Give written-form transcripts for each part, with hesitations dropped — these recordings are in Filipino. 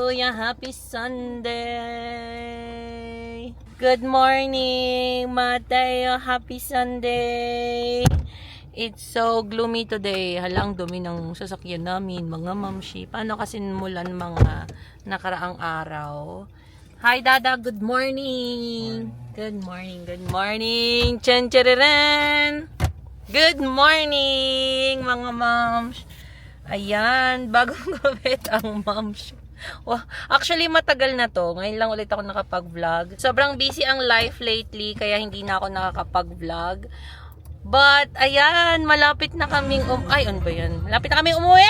Hallelujah! Happy Sunday! Good morning, Mateo! Happy Sunday! It's so gloomy today. Halang dumi ng sasakyan namin, mga mamshi. Paano kasi mulan mga nakaraang araw? Hi, Dada! Good morning! Good morning, good morning! Chan chariran! Good morning, mga moms! Ayan, bagong gawit ang moms. Wow. Actually, matagal na to. Ngayon lang ulit ako nakapag-vlog. Sobrang busy ang life lately, kaya hindi na ako nakakapag-vlog. But, ayan, malapit na kaming ay, ano ba yan? Malapit na kaming umuwi!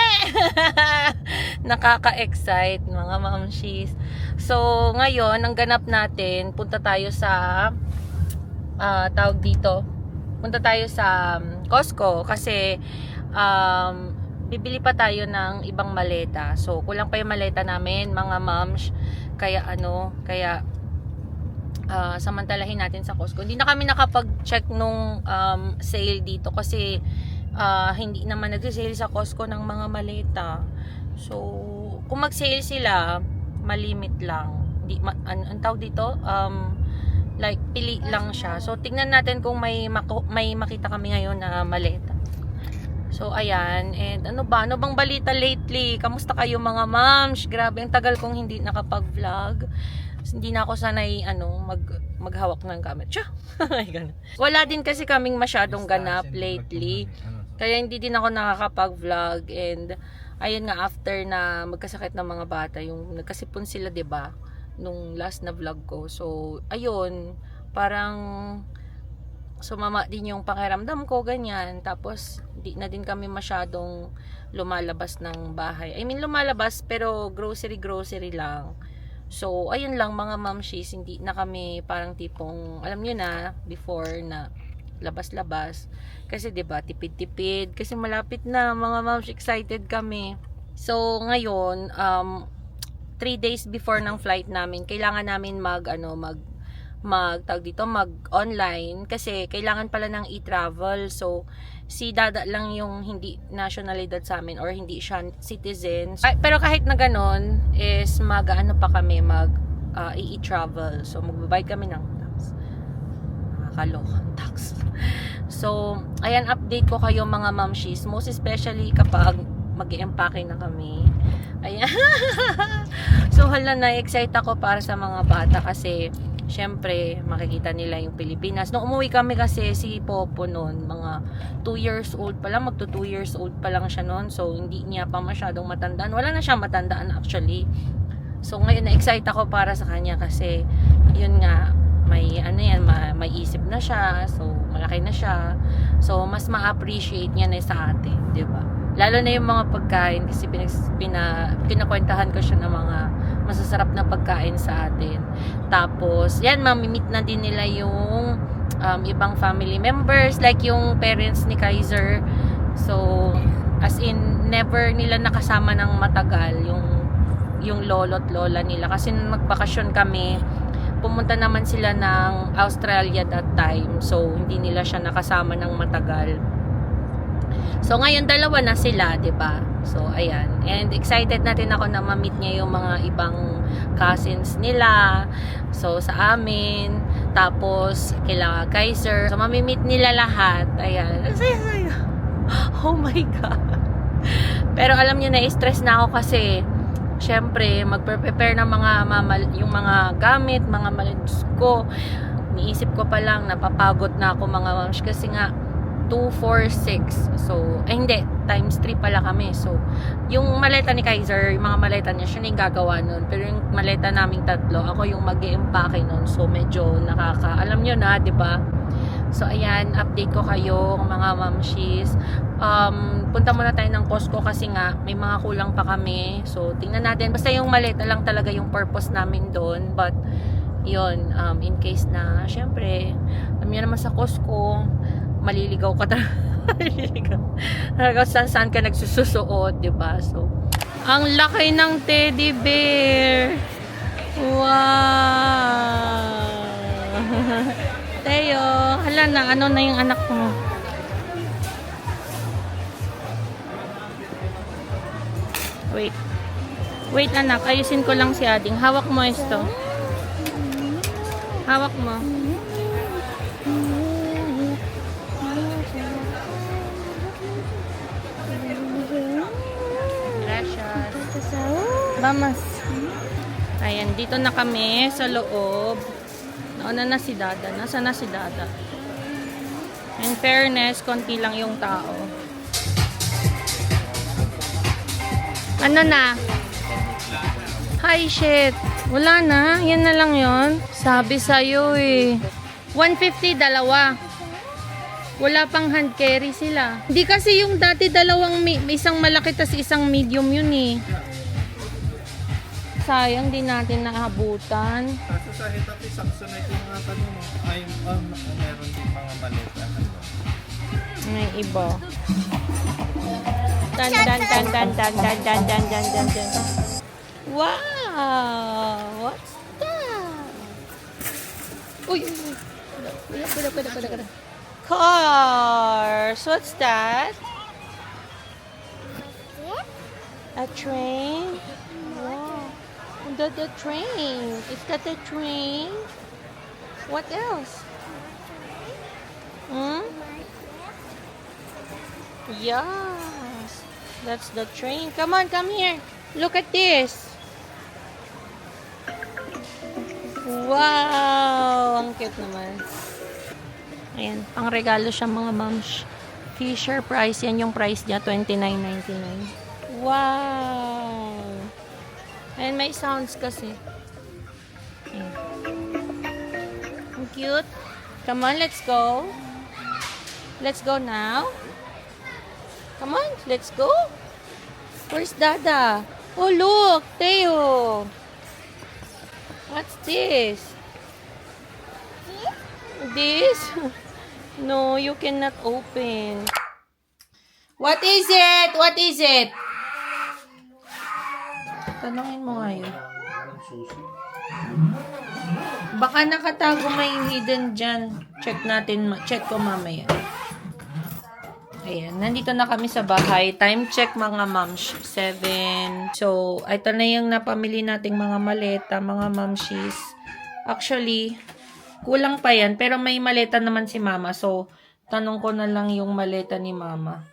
Nakaka-excite, mga mamshis. So, ngayon, ang ganap natin, punta tayo sa, tawag dito, punta tayo sa Costco kasi, bibili pa tayo ng ibang maleta. So, kulang pa yung maleta namin, mga moms. Kaya samantalahin natin sa Costco. Hindi na kami nakapag-check nung sale dito kasi hindi naman nag-sale sa Costco ng mga maleta. So, kung mag-sale sila, malimit lang. Ang tawag dito, like, pili lang siya. So, tingnan natin kung may makita kami ngayon na maleta. So, ayan. And ano bang balita lately? Kamusta kayo mga moms? Grabe, ang tagal kong hindi nakapag-vlog. Hindi na ako sanay, maghawak ng camera. Tsa! Wala din kasi kaming masyadong ganap lately. Kaya hindi din ako nakakapag-vlog. And, ayun nga, after na magkasakit ng mga bata, yung nagkasipon sila, 'di ba, nung last na vlog ko. So, ayun, parang sumama din yung pakiramdam ko, ganyan. Tapos, di na din kami masyadong lumalabas ng bahay. I mean, lumalabas, pero grocery lang. So, ayun lang mga mamshis, hindi na kami parang tipong, alam nyo na, before na labas-labas. Kasi, diba, tipid-tipid. Kasi malapit na, mga moms, excited kami. So, ngayon, 3 days before ng flight namin, kailangan namin mag-online kasi kailangan pala ng e-travel. So, si Dada lang yung hindi nationalidad sa amin or hindi siya citizen. Pero kahit na ganon, is pa kami i-travel. So, magbabayad kami ng tax. Nakakalokang tax. So, ayan, update ko kayo mga mamshis. Most especially kapag mag-i-empake na kami. Ayan. So, na-excite ako para sa mga bata kasi syempre, makikita nila yung Pilipinas. Nung umuwi kami kasi si Popo noon, mga 2 years old pa lang, magto 2 years old pa lang siya noon. So, hindi niya pa masyadong matandaan. Wala na siya matandaan actually. So, ngayon na-excite ako para sa kanya kasi, yun nga, may isip na siya. So, malaki na siya. So, mas ma-appreciate niya na sa atin, di ba? Lalo na yung mga pagkain kasi pinakwentahan ko siya ng mga masasarap na pagkain sa atin. Tapos, yan, mamimit na din nila yung ibang family members, like yung parents ni Kaiser. So, as in, never nila nakasama ng matagal yung lolo't lola nila. Kasi nung magbakasyon kami, pumunta naman sila ng Australia that time. So, hindi nila siya nakasama ng matagal. So, ngayon dalawa na sila, 'di ba? So, ayan. And excited natin ako na ma-meet niya yung mga ibang cousins nila. So, sa amin. Tapos, kila Kaiser. So, mami-meet nila lahat. Ayan. Saya. Oh my God. Pero alam niyo, na-stress na ako kasi syempre, mag-prepare ng yung mga gamit, mga malits ko. Niisip ko pa lang, napapagod na ako mga moms kasi nga 2, 4, 6. So, hindi, times 3 pala kami. So, yung maleta ni Kaiser, yung mga maleta niya, siya na yung gagawa nun. Pero yung maleta naming tatlo, ako yung mag-i-empake nun. So, medyo alam nyo na, di ba? So, ayan, update ko kayo, mga mamshis. Punta muna tayo ng Costco kasi nga, may mga kulang pa kami. So, tingnan natin. Basta yung maleta lang talaga yung purpose namin doon. But, yun, in case na, syempre, alam nyo naman sa Costco, maliligaw ka talaga saan ka nagsususuot, diba? So, ang laki ng teddy bear. Wow. Teo, hala na, ano na yung anak mo? Wait. Wait anak, ayusin ko lang si Ading. Hawak mo ito. Hawak mo. Gracias. Vamos. Ayan, dito na kami sa loob. Nauna na si Dada. Nasaan na si Dada? In fairness, konti lang yung tao. Ano na? Hi, shit. Wala na. Yan na lang yon. Sabi sa'yo eh. 150, dalawa. Wala pang hand carry sila. Hindi kasi yung dati dalawang, isang malaki tas isang medium yun eh. Sayang, di natin naabutan. Kaso sa Hitachi, sakso na ito yung mga tanong mo. Ay, meron din mga maleta. May iba. Dan dan dan dan dan dan dan dan dan dan dan. Wow! What's that? Uy! Kuda. Cars! What's that? A train? Wow! The train. Is that the train? What else? Hmm? Yes. That's the train. Come on, come here. Look at this. Wow! Ang cute naman. Ayan, pang regalo siya mga moms. Fisher Price. Yan yung price niya, $29.99. Wow! And may sounds kasi. Ayan. Ang cute. Come on, let's go. Let's go now. Come on, let's go. Where's Dada? Oh, look, Teo. What's this? This? No, you cannot open. What is it? What is it? Tanungin mo nga yun. Baka nakatago may hidden dyan. Check natin. Check ko mamaya. Ayan. Nandito na kami sa bahay. Time check mga moms. 7. So, ito na yung napamili nating mga maleta, mga momshies. Actually, kulang pa yan. Pero may maleta naman si mama. So, tanong ko na lang yung maleta ni mama.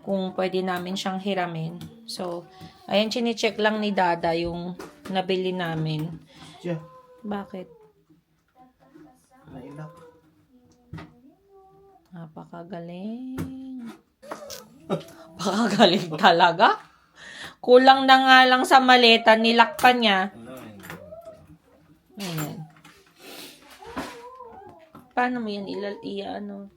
Kung pwede namin siyang hiramin. So, ayan, chine-check lang ni Dada yung nabili namin. Yeah. Bakit? Nailak. Napakagaling. Napakagaling talaga. Kulang na nga lang sa maleta, nilakpan niya. Ayan. Paano mo yan ano?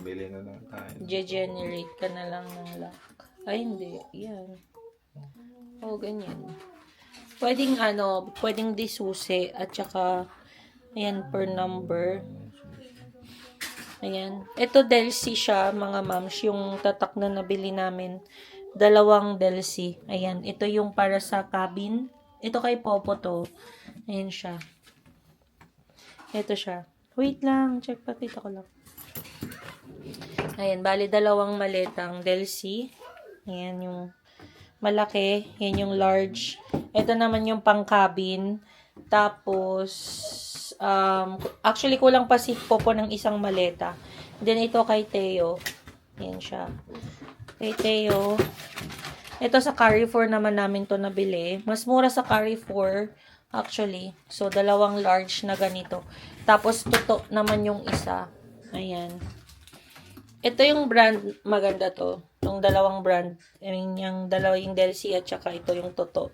Bili na lang tayo. Generate ka na lang ng lock. Ay, hindi. Yan. O, ganyan. Pwedeng disusi at saka, ayan, per number. Ayan. Ito, Delcy siya, mga moms, yung tatak na nabili namin. 2 Delcy. Ayan. Ito yung para sa cabin. Ito kay Popo to. Ayan siya. Ito siya. Wait lang. Check pa. Kita ko lang. Ayan. Bali, 2 maletang Delcy. Ayan yung malaki. Yan yung large. Ito naman yung pang-cabin. Tapos, actually, kulang pa si Popo ng isang maleta. Then, ito kay Teo. Yan siya. Kay Teo. Ito sa Carrefour naman namin to nabili. Mas mura sa Carrefour, actually. So, 2 large na ganito. Tapos, tuto naman yung isa. Ayan. Ito yung brand, maganda to. Yung 2 brand. I mean, yung Delcy at saka ito yung Toto.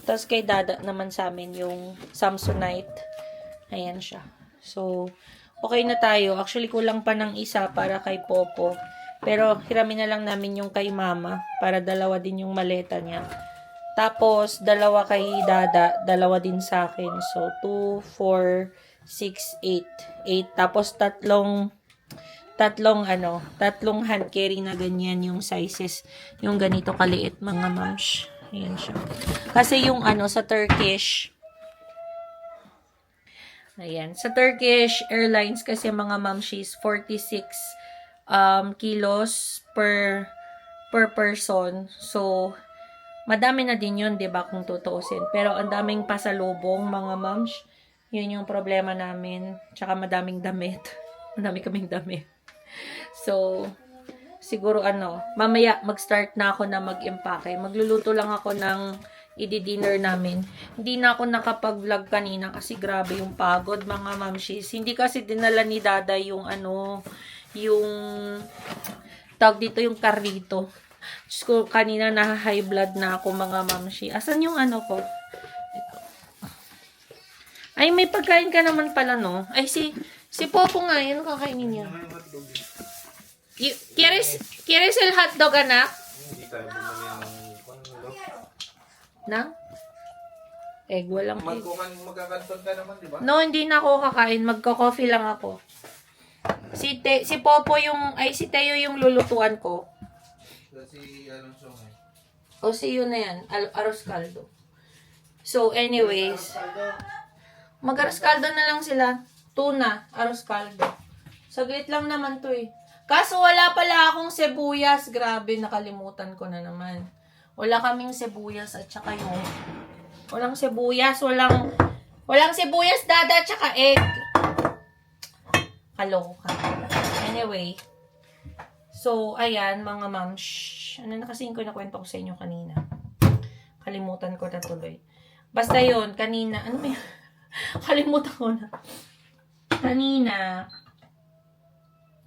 Tapos kay Dada naman sa amin yung Samsonite. Ayan siya. So, okay na tayo. Actually, kulang pa ng isa para kay Popo. Pero, hiramin na lang namin yung kay Mama para 2 din yung maleta niya. Tapos, 2 kay Dada, 2 din sa akin. So, 2, 4, 6, 8. 8. Tapos, tatlong hand carry na ganyan yung sizes. Yung ganito kaliit, mga moms. Ayan siya. Kasi yung sa Turkish, ayan. Sa Turkish Airlines kasi mga momshies, 46 kilos per person. So, Madami na din yun, 'di ba, kung tutuusin. Pero ang daming pasalubong, mga moms. Yun yung problema namin. Tsaka madaming damit. Madami kaming damit. So, siguro mamaya mag-start na ako na mag-impake. Magluluto lang ako ng i-dinner namin. Hindi na ako nakapag-vlog kanina kasi grabe yung pagod, mga mamshis. Hindi kasi dinala ni Dada yung yung tawag dito, yung karito. Diyos ko, kanina na-high blood na ako, mga mamshi. Asan yung ko? Ito. Ay, may pagkain ka naman pala, no? Ay, si Popo nga, yun kakainin niya. ¿Quieres el hotdog, anak? Hindi tayo bumili Nang? Egg, walang egg. Magkakanton ka naman, di ba? No, hindi na ako kakain. Magko-coffee lang ako. Si Popo si Teo yung lulutuan ko. Si Alonso nga. O si yun na yan. Arroz caldo. So, anyways. Mag-arroz caldo na lang sila. Tuna, arroz caldo. Saglit lang naman to eh. Kaso wala pala akong sibuyas. Grabe, nakalimutan ko na naman. Wala kaming sibuyas at saka yung... Walang sibuyas, walang sibuyas, Dada, at saka egg. Kaloka. Anyway. So, ayan, mga ma'am. Ano na kasi yung kwento ko sa inyo kanina? Kalimutan ko na tuloy. Basta yun, kanina. Ano ba yun? Kalimutan ko na. Kanina,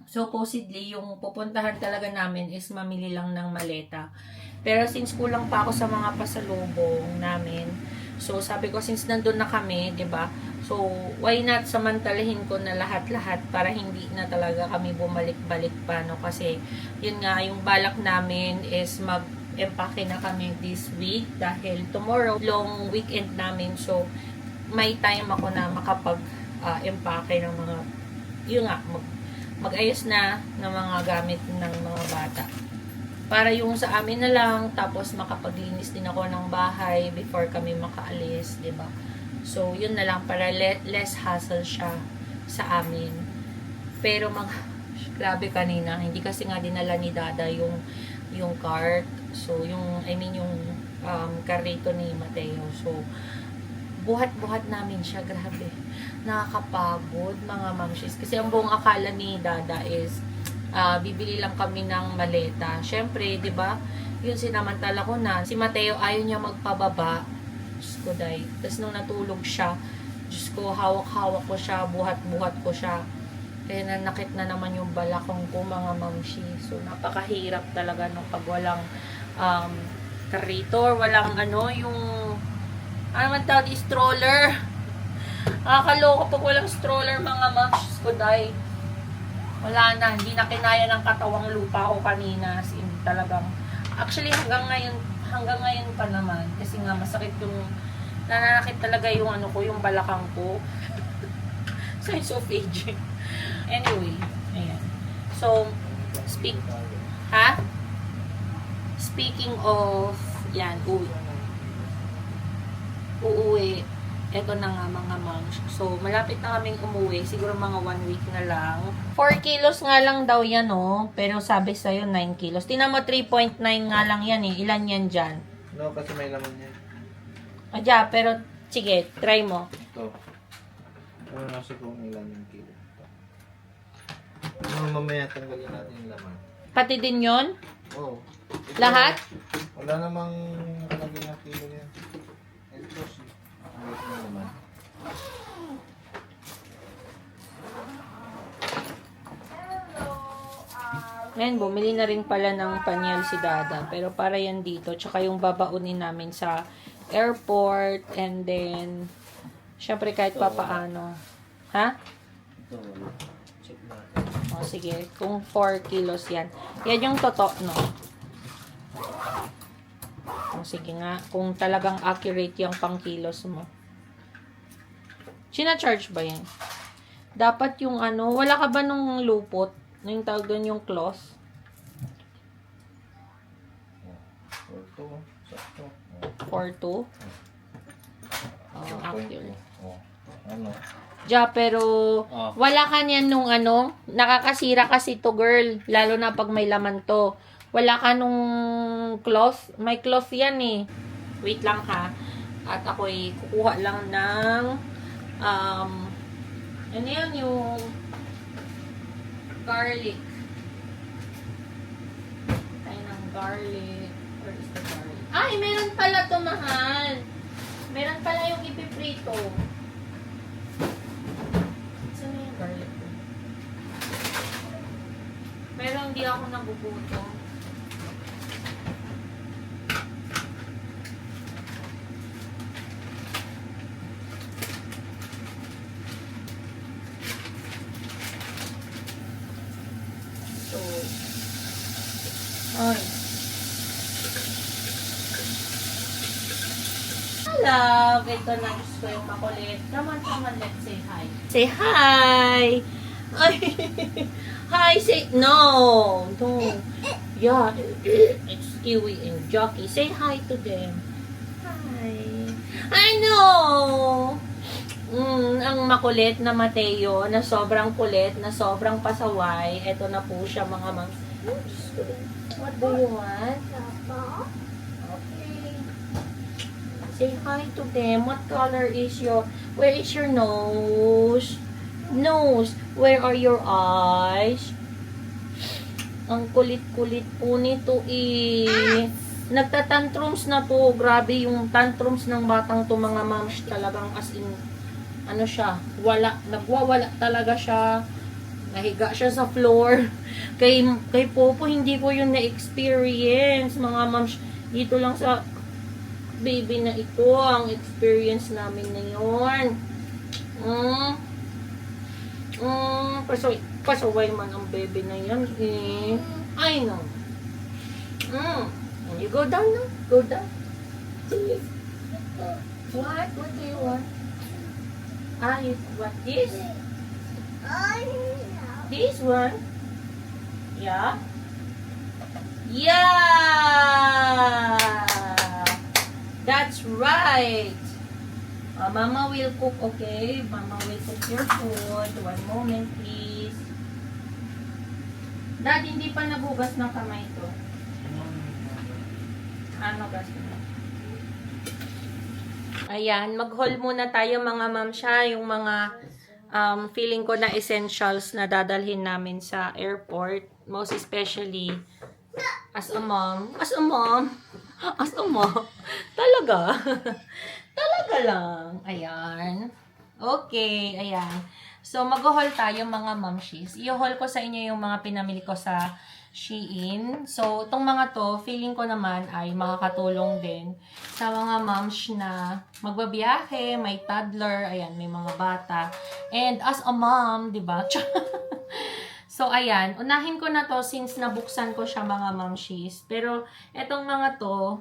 supposedly, yung pupuntahan talaga namin is mamili lang ng maleta. Pero since kulang pa ako sa mga pasalubong namin, so sabi ko since nandun na kami, 'di ba? So why not samantalahin ko na lahat-lahat para hindi na talaga kami bumalik-balik pa, no? Kasi yun nga, yung balak namin is mag-empake na kami this week dahil tomorrow long weekend namin. So may time ako na makapag-empake ng mga yun nga, mag-ayos na ng mga gamit ng mga bata. Para yung sa amin na lang, tapos makapaglinis din ako ng bahay before kami makaalis, 'di ba? So, yun na lang, para less hassle siya sa amin. Pero grabe kanina, hindi kasi nga dinala ni Dada yung cart. So, yung karito ni Mateo. So, buhat-buhat namin siya, grabe. Nakakapagod, mga mamshis. Kasi ang buong akala ni Dada is bibili lang kami ng maleta. Syempre, 'di ba? Yun sinamantala ko na. Si Mateo ayaw niya magpababa. Diyos ko, day. Tapos nung natulog siya, Diyos ko, hawak-hawak ko siya, buhat-buhat ko siya. Kaya nanakit na naman yung balakong ko, mga mamshi. So, napakahirap talaga nung pag walang karito or walang yung man tawag, stroller. Nakakaloka pag walang stroller, mga mamshi ko, day. Wala na, hindi na kinaya ng katawang lupa ko kanina. As in, talagang, actually hanggang ngayon pa naman. Kasi nga masakit yung, nananakit talaga yung yung balakang ko. Signs of aging. Anyway, ayan. So, speaking of, yan, uuwi. Ito na nga, mga moms. So, malapit na kaming umuwi. Siguro mga 1 week na lang. 4 kilos nga lang daw yan, oh. Pero sabi sa'yo, 9 kilos. Tinan mo, 3.9 nga lang yan, eh. Ilan yan dyan? No, kasi may laman yan. Adya, pero, sige, try mo. Ito. Ano nasa kung ilan yung kilo. Mamaya tanggalin natin yung laman. Pati din yon? Oo. Lahat? Wala namang nakalagay na kilo yan. Ito siya. Naman. Ngayon, bumili na rin pala ng panyel si Dada. Pero para yan dito. Tsaka yung babaunin namin sa airport. And then, syempre kahit papaano. Ha? Ito, check natin. O, sige. Kung 4 kilos yan. Yan yung totoo, no? O, sige nga. Kung talagang accurate yung pang kilos mo. Sina-charge ba yan? Dapat yung wala ka ba nung lupot? Yung tawag doon yung cloth? 4-2? Oh, accurate. Ja, pero wala ka niyan nung nakakasira kasi to, girl. Lalo na pag may laman to. Wala ka nung cloth. May cloth yan eh. Wait lang ha. At ako'y kukuha lang ng ano yan, yung garlic. Tayo ng garlic. Where is the garlic? Ay, meron pala to, mahal. Meron pala yung ipiprito. Saan na yung garlic ko? Pero hindi ako nagugutom. So, ay. Love, ito na gusto ko yung makulit. Come on, let's say hi. Say hi! Ay, hi, say, no, no. Yeah, it's Kiwi and Jockey. Say hi to them. Hi. I know! Ang makulit na Mateo, na sobrang kulit, na sobrang pasaway. Ito na po siya, mga mang. What do you want? Okay. Say hi to them. What color is your... Where is your nose? Nose. Where are your eyes? Ang kulit-kulit po nito eh. Nagtatantrums na to. Grabe yung tantrums ng batang to, mga moms. Talagang as in, ano siya, nagwawala talaga siya. Nahiga siya sa floor. Kay Popo, hindi ko yun na-experience, mga moms. Dito lang sa baby na ito, ang experience namin na yun. Pasaway man ang baby na yan eh. I know. You go down now. Go down. What? What do you want? What this? This one? Yeah? Yeah! That's right! Mama will cook, okay? Mama will cook your food. One moment, please. Dad, hindi pa nabugas ng kamay to. Ano gas mo? Ayan, mag-haul muna tayo, mga ma'am siya. Yung mga feeling ko na essentials na dadalhin namin sa airport. Most especially, as a mom. Talaga. Talaga lang. Ayan. Okay, ayan. So, mag-haul tayo, mga mamshis. I-haul ko sa inyo yung mga pinamili ko sa Shein. So, itong mga to, feeling ko naman ay makakatulong din sa mga moms na magbabiyahe, may toddler, ayan, may mga bata. And as a mom, di ba? So, ayan, unahin ko na to since nabuksan ko siya, mga momshies. Pero, etong mga to,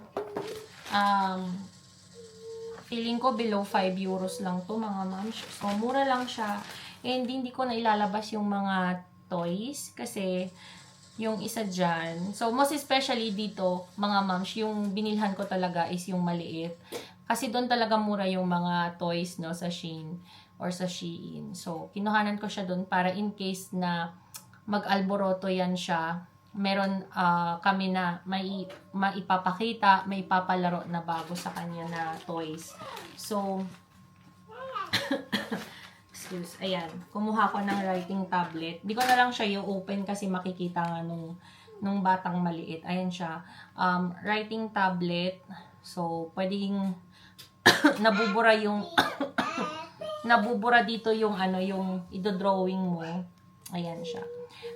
feeling ko below 5 euros lang to, mga moms. So, mura lang siya. And hindi ko na ilalabas yung mga toys kasi yung isa dyan. So, most especially dito, mga moms, yung binilhan ko talaga is yung maliit. Kasi doon talaga mura yung mga toys, no, sa Shein or sa Shein. So, kinuhanan ko siya doon para in case na mag-alboroto yan siya, meron kami na may maipapakita, may papalaro na bago sa kanya na toys. So, ayan, kumuha ko ng writing tablet. Di ko na lang siya i-open kasi makikita nga nung batang maliit. Ayan siya, writing tablet. So, pwedeng nabubura yung nabubura dito yung yung idodrawing mo. Ayan siya.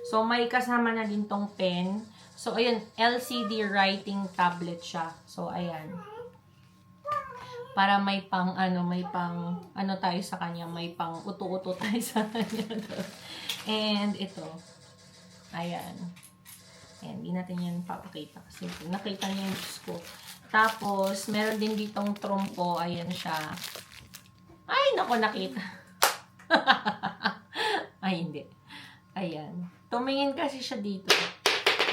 So, may kasama na din tong pen. So, ayan, LCD writing tablet siya. So, ayan. Para may pang tayo sa kanya, may pang uto-uto tayo sa kanya. And ito. Ayan. Ayan, hindi natin yan papakita kasi nakita niyo yung Diyos ko. Tapos, meron din ditong trompo. Ayan siya. Ay, naku, nakita. Ay, hindi. Ayan. Tumingin kasi siya dito.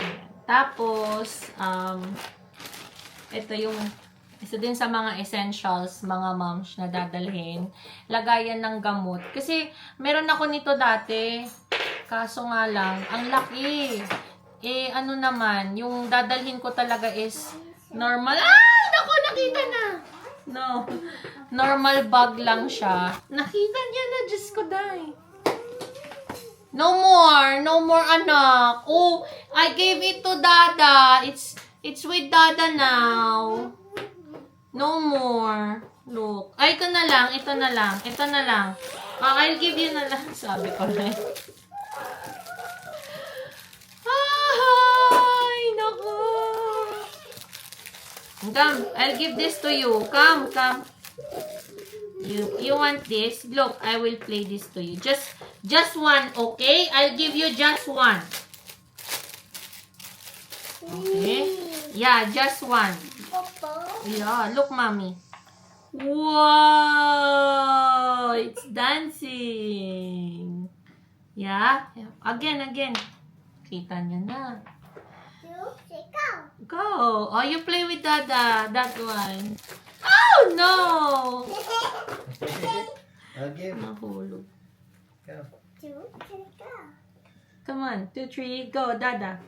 Ayan. Tapos, ito yung isa din sa mga essentials, mga moms na dadalhin. Lagayan ng gamot. Kasi, meron ako nito dati. Kaso nga lang, ang laki. Eh, ano naman, yung dadalhin ko talaga is normal. Ay! Naku, nakita na! No. Normal bag lang siya. Nakita niya na, Diyos ko, day. No more. No more, anak. Oh, I gave it to Dada. It's with Dada now. No more. Look. Ay, ito na lang. Ito na lang. Ito na lang. I'll give you na lang. Sabi ko na. Ay, naku. Come, I'll give this to you. Come, come. You want this? Look, I will play this to you. Just one, okay? I'll give you just one. Okay? Yeah, just one. Yeah, look, mommy. Wow! It's dancing. Yeah? Again. Kita niya na. Go. Oh, you play with Dada. That one. Oh, no! Again. Nahulog. Come. Come on. 2, 3, go, Dada.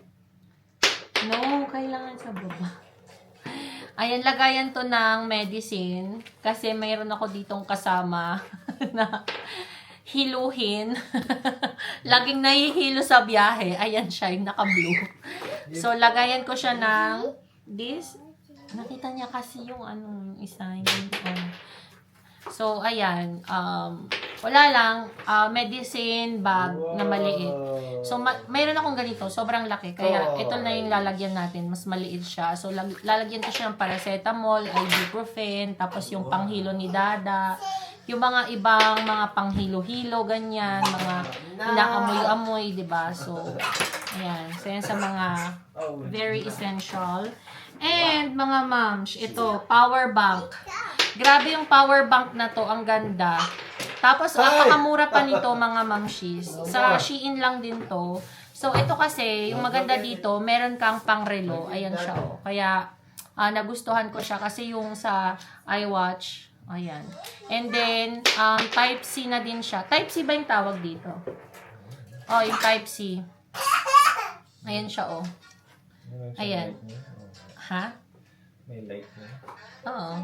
No, kailangan sa baba. Ayan, lagayan to ng medicine. Kasi mayroon ako ditong kasama na hiluhin. Laging nahihilo sa biyahe. Ayan siya, yung naka-blue. So, lagayan ko siya ng this. Nakita niya kasi yung ano, yung isa. Yung, so, ayan. Wala lang. Medicine bag na maliit. So, mayroon akong ganito. Sobrang laki. Kaya, ito na yung lalagyan natin. Mas maliit siya. So, lalagyan ko siya ng paracetamol, ibuprofen, tapos yung panghilo ni Dada. Yung mga ibang mga panghilo-hilo, ganyan. Mga inaamoy-amoy, diba? So, ayan. So, yan sa mga very essential. And, mga moms, ito, power bank. Grabe yung power bank na to. Ang ganda. Tapos, napakamura pa nito, mga mamshis. Sa Shein lang din to. So, ito kasi, yung maganda dito, meron kang pang-relo. Ayan siya, oh. Kaya, nagustuhan ko siya kasi yung sa iWatch, ayan. And then, Type-C na din siya. Type-C ba yung tawag dito? Oh, yung Type-C. Ayan siya, oh. Ayan. Ha? May light na. Oo.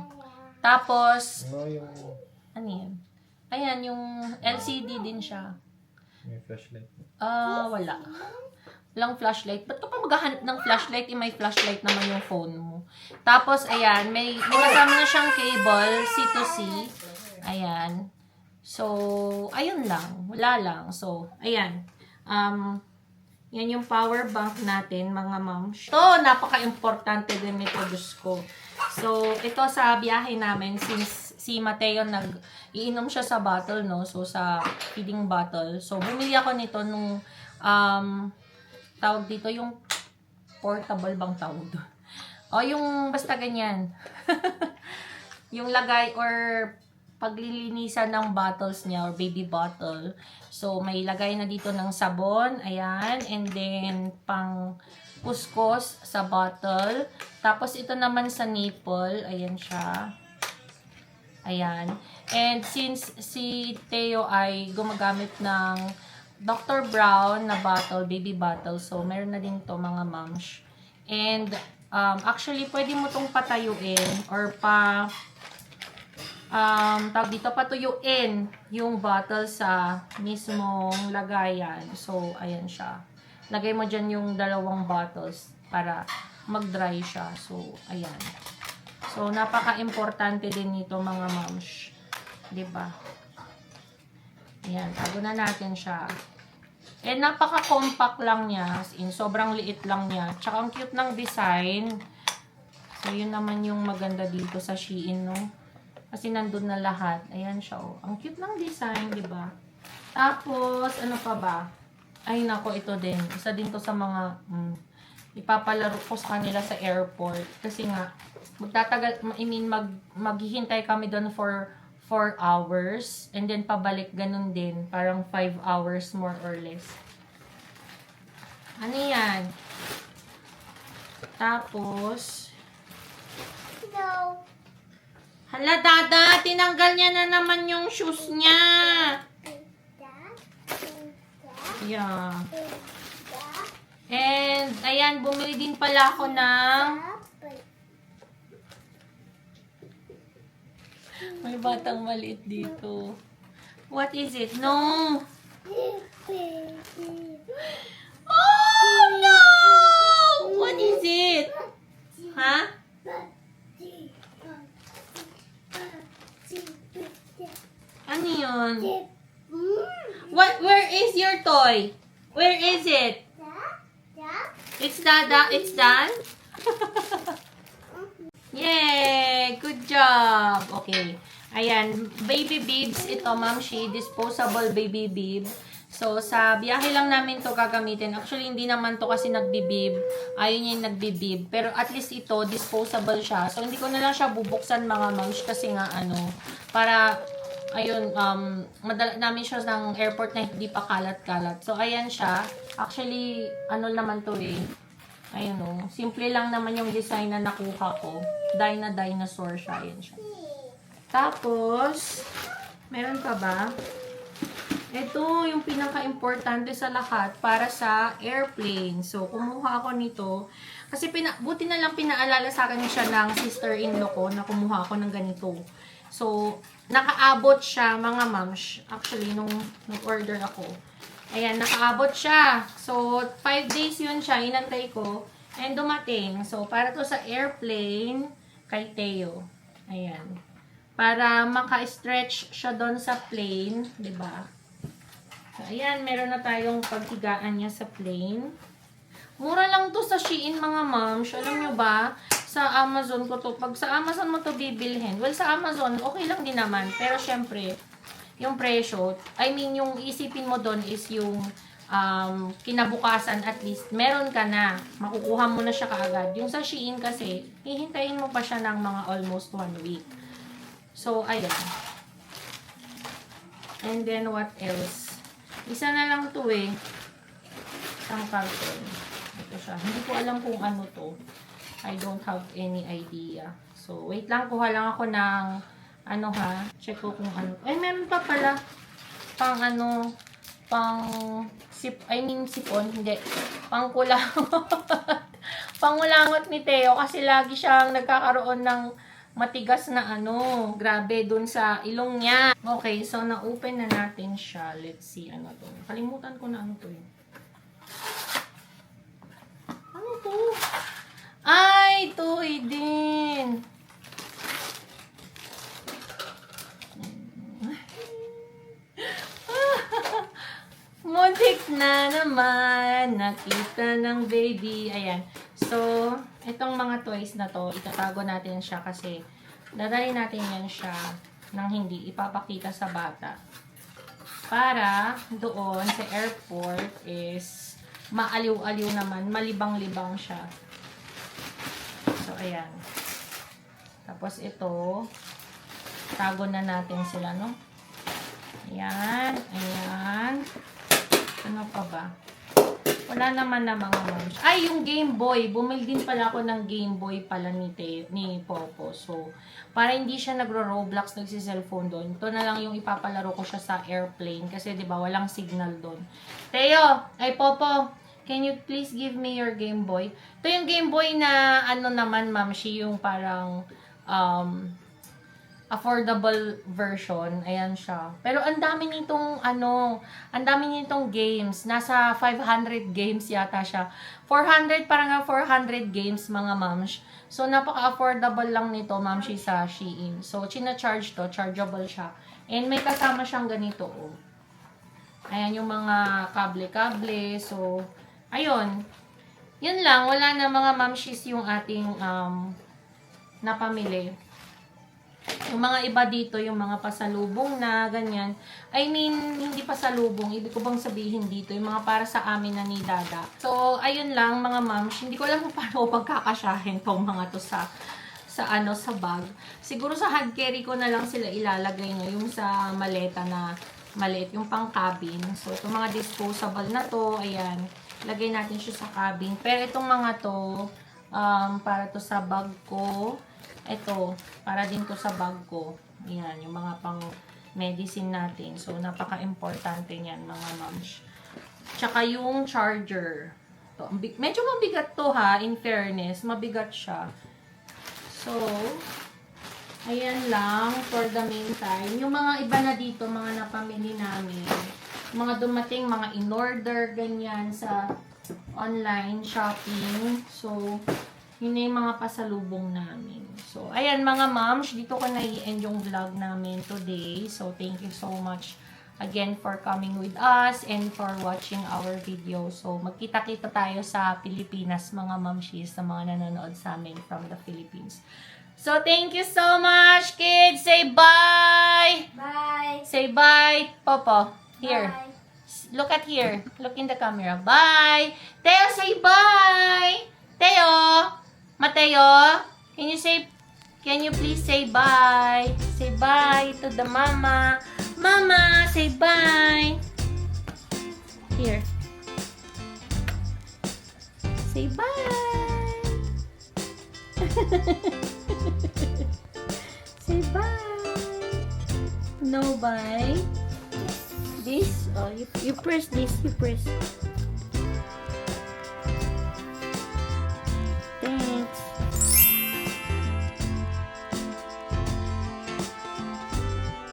Tapos, No, yung ano yan? Ayan, yung LCD din siya. may flashlight. Wala. Walang flashlight. Ba't ka pa maghahanap ng flashlight? May flashlight naman yung phone mo. Tapos, ayan, may kasama na siyang cable, C2C. Ayan. So, ayun lang. Wala lang. So, ayan. Yan yung power bank natin, mga moms. Ito, napaka-importante din nito, Diyos ko. So, ito sa biyahe namin, since si Mateo iinom siya sa bottle, no? So, sa feeding bottle. So, bumili ako nito nung, tawag dito, yung portable bang tawag doon? O, yung basta ganyan. Yung lagay or paglilinisan ng bottles niya or baby bottle. So, may lagay na dito ng sabon. Ayan. And then, pang kuskus sa bottle. Tapos, ito naman sa nipple. Ayan siya. Ayan. And since si Theo ay gumagamit ng Dr. Brown na bottle, baby bottle. So, meron na din to mga moms. And, actually, pwede mo tong patayuin or tawag dito, patuyuin yung bottle sa mismong lagayan. So, ayan siya. Lagay mo dyan yung dalawang bottles para mag-dry siya. So, ayan. So, napaka-importante din nito, mga moms. Diba? Ayan, tago na natin siya. And napaka-compact lang niya. As in, sobrang liit lang niya. Tsaka ang cute ng design. So, yun naman yung maganda dito sa Shein, no? Kasi nandun na lahat. Ayan siya, oh. Ang cute ng design, di ba? Tapos, ano pa ba? Ay, nako, ito din. Isa din to sa mga ipapalaro ko sa kanila sa airport. Kasi nga, maghihintay kami doon for 4 hours. And then, pabalik, ganun din. Parang 5 hours, more or less. Ano yan? Tapos, No. hala, Dada, tinanggal niya na naman yung shoes niya. Yeah. And, ayan, bumili din pala ako ng... May batang maliit dito. What is it? No! Oh, no! What is it? Ha? Ano yun? What? Where is your toy? Where is it? It's Dada. It's done? Yay! Good job! Okay. Ayan. Baby bibs. Ito, Ma'am Shi. Disposable baby bib. So, sa biyahe lang namin to gagamitin. Actually, hindi naman to kasi nagbibib. Ayun niya yung nagbibib. Pero at least ito, disposable siya. So, hindi ko na lang siya bubuksan mga moms kasi nga para, ayun, madala namin siya ng airport na hindi pa kalat-kalat. So, ayan siya. Actually, ano naman to eh. Ayun o. Simple lang naman yung design na nakuha ko. Dinosaur siya. Ayan siya. Tapos, meron pa ba? Ito yung pinaka-importante sa lahat para sa airplane. So, kumuha ako nito. Kasi buti na lang pinaalala sa akin siya ng sister-in-law ko na kumuha ako ng ganito. So, nakaabot siya mga moms. Actually, nung nag-order ako. Ayan, nakaabot siya. So, 5 days yun siya. Inantay ko. And dumating. So, para to sa airplane kay Theo. Ayan. Para maka-stretch siya doon sa plane. Diba? So, ayan, meron na tayong paghigaan niya sa plane. Mura lang to sa Shein, mga moms. Alam nyo ba, sa Amazon ko to. Pag sa Amazon mo to bibilhin. Well, sa Amazon, okay lang din naman. Pero, syempre, yung presyo, yung isipin mo doon is yung kinabukasan at least, meron ka na. Makukuha mo na siya kaagad. Yung sa Shein kasi, hihintayin mo pa siya ng mga almost 1 week. So, ayan. And then, what else? Isa na lang to eh. Isang carton. Ito siya. Hindi ko alam kung ano to. I don't have any idea. So, wait lang. Kuha lang ako ng check ko kung ano. Ay, meron pa pala. Sipon. Hindi. Pangkulangot. Pangulangot ni Theo kasi lagi siyang nagkakaroon ng matigas na grabe, dun sa ilong niya. Okay, so na-open na natin siya. Let's see, ano to. Kalimutan ko na ano to yun. Ano to? Ay, toy din. Muntik na naman. Nakita ng baby. Ayan. So, itong mga toys na to, itatago natin siya kasi dadalhin natin yan siya nang hindi ipapakita sa bata. Para doon sa airport is maaliw-aliw naman, malibang-libang siya. So, ayan. Tapos ito, tago na natin sila, no? Ayan. Ayan. Ano pa ba? Wala naman na mga moms. Ay, yung Game Boy. Bumili din pala ako ng Game Boy pala ni Popo. So, para hindi siya nagro-Roblox, nagsi-cellphone doon. Ito na lang yung ipapalaro ko siya sa airplane. Kasi, di ba, walang signal doon. Theo! Ay, Popo! Can you please give me your Game Boy? Ito yung Game Boy na, naman, Mamshi, yung parang, affordable version. Ayan siya. Pero ang dami nitong ang dami nitong games. Nasa 500 games yata siya. 400, parang nga 400 games, mga moms. So, napaka-affordable lang nito, mamshi, sa Shein. So, china-charge to. Chargeable siya. And may kasama siyang ganito, oh. Ayan yung mga kable-kable. So, ayun. Yun lang. Wala na, mga mamshis, yung ating napamili. Yung mga iba dito, yung mga pasalubong na, ganyan. I mean, hindi pasalubong. Ibig ko bang sabihin dito, yung mga para sa amin na ni Dada. So, ayun lang, mga moms. Hindi ko alam kung paano pagkakasyahin tong mga to sa bag. Siguro sa hand carry ko na lang sila ilalagay na yung sa maleta na maliit, yung pang cabin. So, itong mga disposable na to, ayan. Lagay natin siya sa cabin. Pero itong mga to, para to sa bag ko. Ito, para din to sa bag ko. Ayan, yung mga pang medicine natin. So, napaka-importante niyan, mga moms. Tsaka yung charger. to. Medyo mabigat to ha, in fairness. Mabigat siya. So, ayan lang for the meantime. Yung mga iba na dito, mga napamili namin. Mga dumating, mga in-order, ganyan sa online shopping. So, yun na yung mga pasalubong namin. So, ayan mga moms, dito ko na-i-end yung vlog namin today. So, thank you so much again for coming with us and for watching our video. So, magkita-kita tayo sa Pilipinas, mga momshies, na mga nanonood sa amin from the Philippines. So, thank you so much, kids. Say bye! Bye. Say bye, Popo. Here. Bye. Look at here. Look in the camera. Bye! Teo, say bye! Teo! Mateo, can you please say bye? Say bye to the mama. Mama, say bye. Here. Say bye. Say bye. No bye. This? Oh, you press this. You press.